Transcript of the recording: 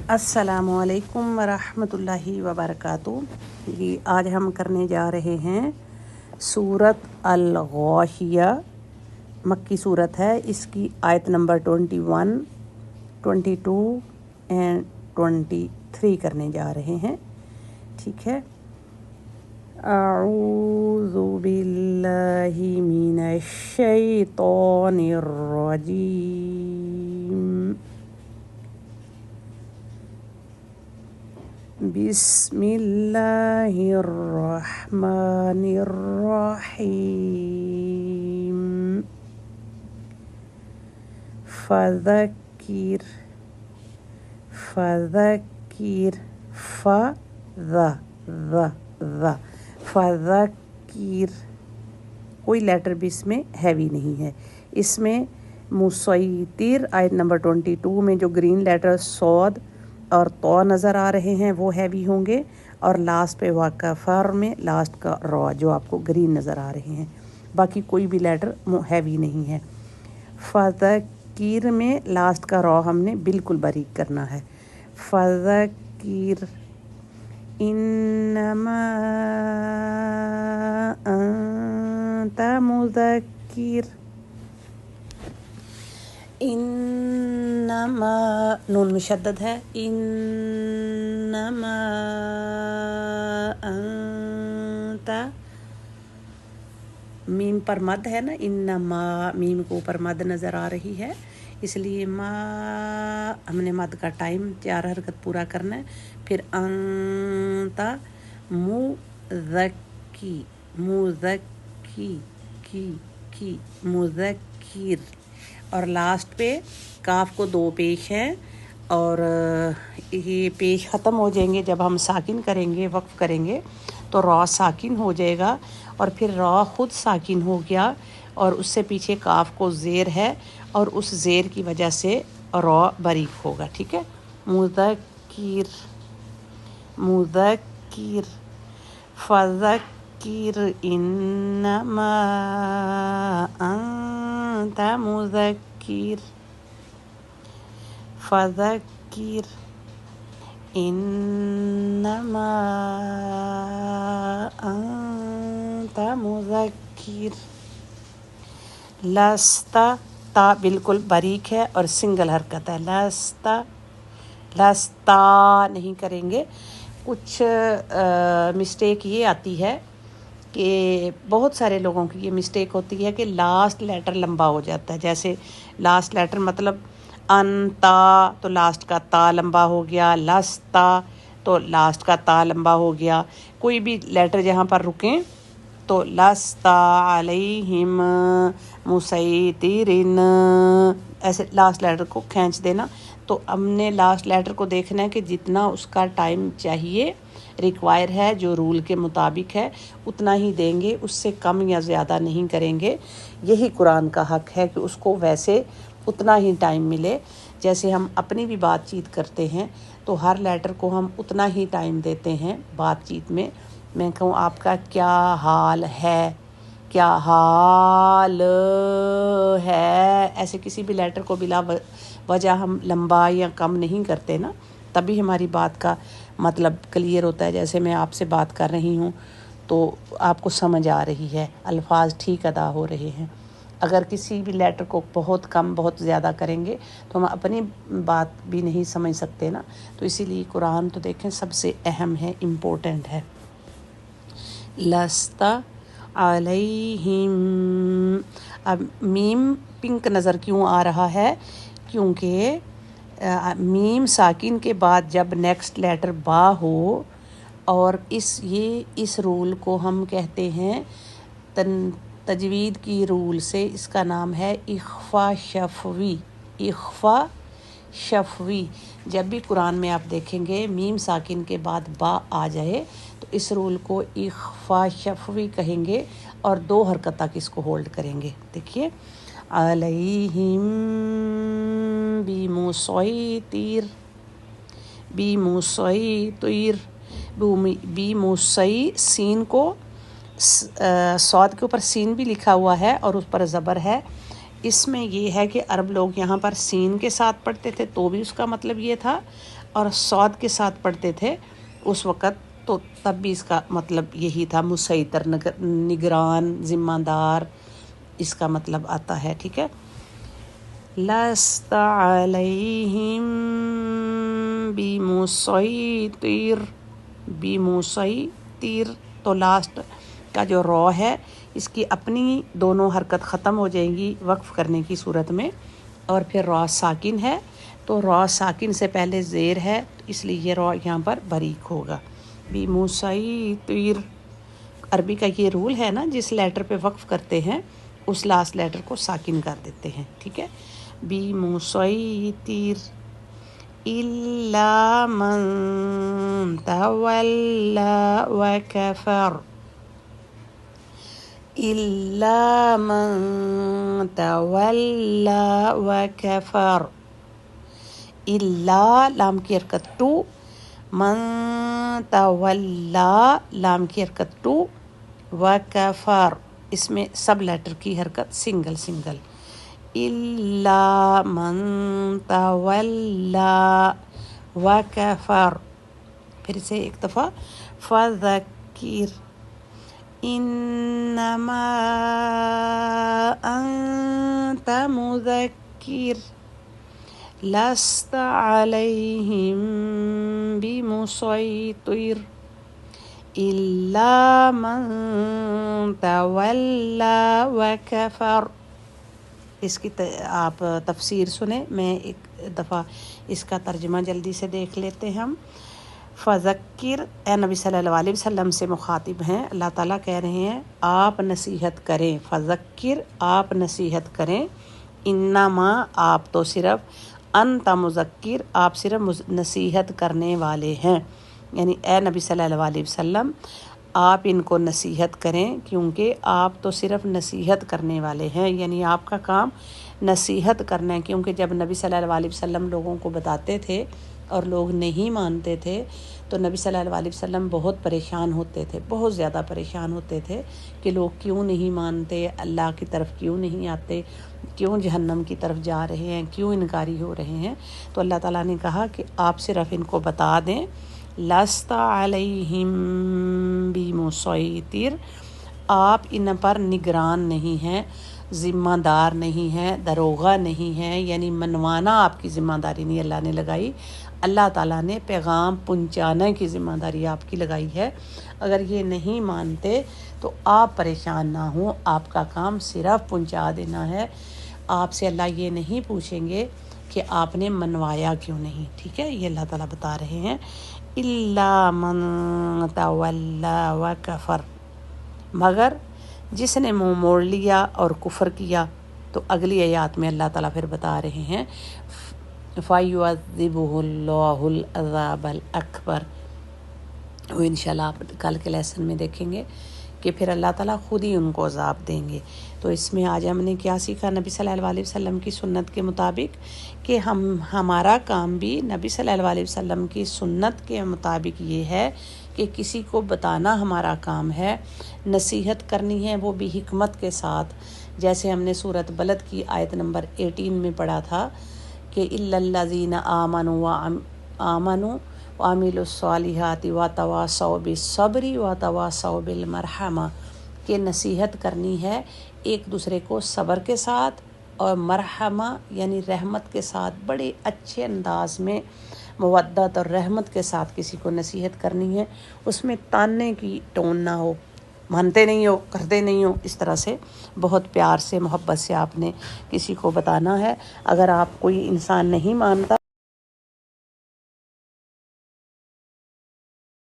अस्सलामुअलैकुम वरहमतुल्लाहि वबरकातुहू। ये आज हम करने जा रहे हैं सूरत अल-गाशिया। मक्की सूरत है। इसकी आयत नंबर 21, 22 एंड 23 करने जा रहे हैं। ठीक है। अऊज़ु बिल्लाहि मिनश शैतानिर रजीम। बिस्मिल्लाहिर्रहमानिर्रहीम। फज़किर फज़किर फज़किर। कोई लेटर भी इसमें हैवी नहीं है। इसमें मुसैतिर आयत नंबर 22 में जो ग्रीन लेटर सौद और तो नज़र आ रहे हैं वो हैवी होंगे, और लास्ट पे वाक़फ़र में लास्ट का रॉ जो आपको ग्रीन नज़र आ रहे हैं। बाकी कोई भी लेटर हैवी नहीं है। फ़ज़किर में लास्ट का रॉ हमने बिल्कुल बारीक करना है। फ़ज़किर इन्नमा अंत मुज़क्किर। इन्नमा नून मुशद्दद है। इन्नमा अंत, मीम पर मद है ना, इन्नमा मीम को ऊपर मद नज़र आ रही है, इसलिए हमने मद का टाइम 4 हरकत पूरा करना है। फिर अंता मुज़क्की मुज़क्की की मुज़क्किर, और लास्ट पे काफ को 2 पेश हैं, और ये पेश ख़त्म हो जाएंगे जब हम साकिन करेंगे, वक्फ करेंगे तो रॉ साकिन हो जाएगा, और फिर रॉ ख़ुद साकिन हो गया, और उससे पीछे काफ को ज़ेर है, और उस ज़ेर की वजह से रॉ बारीक होगा। ठीक है। मुज़क्किर मुज़क्किर फ़ज़क्किर इन्नमा अंत मुज़क्किर फ़ज़क्किर इन्नमा अंत मुज़क्किर। लस्ता ता बिल्कुल बारीक है और सिंगल हरकत है। लस्ता नहीं करेंगे। कुछ मिस्टेक ये आती है कि बहुत सारे लोगों की ये मिस्टेक होती है कि लास्ट लेटर लंबा हो जाता है। जैसे लास्ट लेटर मतलब अनता तो लास्ट का ता लंबा हो गया, लस्ता तो लास्ट का ता लंबा हो गया। कोई भी लेटर जहाँ पर रुकें तो लस्ता अलैहिम मुसैतिरिन, ऐसे लास्ट लेटर को खींच देना। तो हमने लास्ट लेटर को देखना है कि जितना उसका टाइम चाहिए, रिक्वायर है, जो रूल के मुताबिक है उतना ही देंगे, उससे कम या ज़्यादा नहीं करेंगे। यही कुरान का हक़ है कि उसको वैसे उतना ही टाइम मिले। जैसे हम अपनी भी बातचीत करते हैं तो हर लेटर को हम उतना ही टाइम देते हैं बातचीत में। मैं कहूँ आपका क्या हाल है, क्या हाल है, ऐसे किसी भी लेटर को बिला वजह हम लंबा या कम नहीं करते ना, तभी हमारी बात का मतलब क्लियर होता है। जैसे मैं आपसे बात कर रही हूँ तो आपको समझ आ रही है, अल्फाज ठीक अदा हो रहे हैं। अगर किसी भी लेटर को बहुत कम बहुत ज़्यादा करेंगे तो हम अपनी बात भी नहीं समझ सकते ना। तो इसीलिए कुरान तो देखें सबसे अहम है, इम्पोर्टेंट है। लस्ता अलैहिम, अब मीम पिंक नज़र क्यों आ रहा है? क्योंकि मीम साकिन के बाद जब नेक्स्ट लेटर बा हो, और इस रूल को हम कहते हैं तजवीद की रूल से, इसका नाम है इख्फा शफवी। इख्फा शफवी, जब भी कुरान में आप देखेंगे मीम साकिन के बाद बा आ जाए तो इस रूल को इख्फा शफवी कहेंगे, और 2 हरकत तक इसको होल्ड करेंगे। देखिए, अलैहिम बिमुसैतिर बिमुसैतिर बिमुसै, सीन को सौद के ऊपर सीन भी लिखा हुआ है और उस पर ज़बर है। इसमें ये है कि अरब लोग यहाँ पर सीन के साथ पढ़ते थे तो भी उसका मतलब ये था, اور صاد کے ساتھ پڑھتے تھے اس وقت، تو تب بھی اس کا مطلب یہی تھا، مسیطر، نگران، ذمہ دار، اس کا مطلب آتا ہے، ٹھیک ہے. لست علیہم بمسیطر، بمسیطر، تو لاسٹ کا جو رو ہے اس کی اپنی دونوں حرکت ختم ہو جائیں گی وقف کرنے کی صورت میں، اور پھر رو ساکن ہے، تو رو ساکن سے پہلے زیر ہے، اس لیے یہ رو یہاں پر باریک ہوگا. بمسیطر، عربی کا یہ رول ہے نا، جس لیٹر پہ وقف کرتے ہیں اس لاسٹ لیٹر کو ساکن کر دیتے ہیں، ٹھیک ہے. بمسیطر الا من تولی وکفر، الا من تولی وکفر، الا لام کی حرکت ٹو، من تولا لام کی حرکت ٹو، وکفر اس میں سب لیٹر کی حرکت سنگل سنگل. الا من تولا وکفر، پھر سے ایک دفعہ، فذکر انما انت مذکر لست علیہم بمسیطر الا من تولا وکفر. اس کی آپ تفسیر سنیں، میں ایک دفعہ اس کا ترجمہ جلدی سے دیکھ لیتے ہیں ہم. فذکر، اے نبی صلی اللہ علیہ وسلم سے مخاطب ہیں، اللہ تعالیٰ کہہ رہے ہیں آپ نصیحت کریں، فذکر آپ نصیحت کریں، انما آپ تو صرف، انت مذکر آپ صرف نصیحت کرنے والے ہیں، یعنی اے نبی صلی اللہ علیہ وسلم آپ ان کو نصیحت کریں، کیونکہ آپ تو صرف نصیحت کرنے والے ہیں، یعنی آپ کا کام نصیحت کرنا ہے. کیونکہ جب نبی صلی اللہ علیہ وسلم لوگوں کو بتاتے تھے اور لوگ نہیں مانتے تھے تو نبی صلی اللہ علیہ وسلم بہت پریشان ہوتے تھے، بہت زیادہ پریشان ہوتے تھے کہ لوگ کیوں نہیں مانتے، اللہ کی طرف کیوں نہیں آتے، کیوں جہنم کی طرف جا رہے ہیں، کیوں انکاری ہو رہے ہیں. تو اللہ تعالیٰ نے کہا کہ آپ صرف ان کو بتا دیں، لست علیہم بمسیطر آپ ان پر نگران نہیں ہیں، ذمہ دار نہیں ہیں، دروغہ نہیں ہیں، یعنی منوانا آپ کی ذمہ داری نہیں اللہ نے لگائی، اللہ تعالیٰ نے پیغام پہنچانے کی ذمہ داری آپ کی لگائی ہے. اگر یہ نہیں مانتے تو آپ پریشان نہ ہوں، آپ کا کام صرف پہنچا دینا ہے، آپ سے اللہ یہ نہیں پوچھیں گے کہ آپ نے منوایا کیوں نہیں، ٹھیک ہے. یہ اللہ تعالیٰ بتا رہے ہیں الا من تولی وکفر، مگر جس نے منہ موڑ لیا اور کفر کیا. تو اگلی آیات میں اللہ تعالیٰ پھر بتا رہے ہیں فَيُعَذِّبُهُ اللَّهُ الْعَذَابَ الْأَكْبَرَ، وہ انشاءاللہ آپ کل کے لیسن میں دیکھیں گے کہ پھر اللہ تعالیٰ خود ہی ان کو عذاب دیں گے. تو اس میں آج ہم نے کیا سیکھا نبی صلی اللہ علیہ وسلم کی سنت کے مطابق، کہ ہمارا کام بھی نبی صلی اللہ علیہ وسلم کی سنت کے مطابق یہ ہے کہ کسی کو بتانا ہمارا کام ہے، نصیحت کرنی ہے، وہ بھی حکمت کے ساتھ. جیسے ہم نے سورۃ بلد کی آیت نمبر 18 میں پڑھا تھا کہ الا الذین آمنوا وعملوا الصالحات وتواصوا بالصبر وتواصوا بالمرحمہ، کہ نصیحت کرنی ہے ایک دوسرے کو صبر کے ساتھ اور مرحمہ یعنی رحمت کے ساتھ، بڑے اچھے انداز میں مودت اور رحمت کے ساتھ کسی کو نصیحت کرنی ہے. اس میں تاننے کی ٹون نہ ہو، مانتے نہیں ہو، کرتے نہیں ہو، اس طرح سے بہت پیار سے محبت سے آپ نے کسی کو بتانا ہے. اگر آپ کوئی انسان نہیں مانتا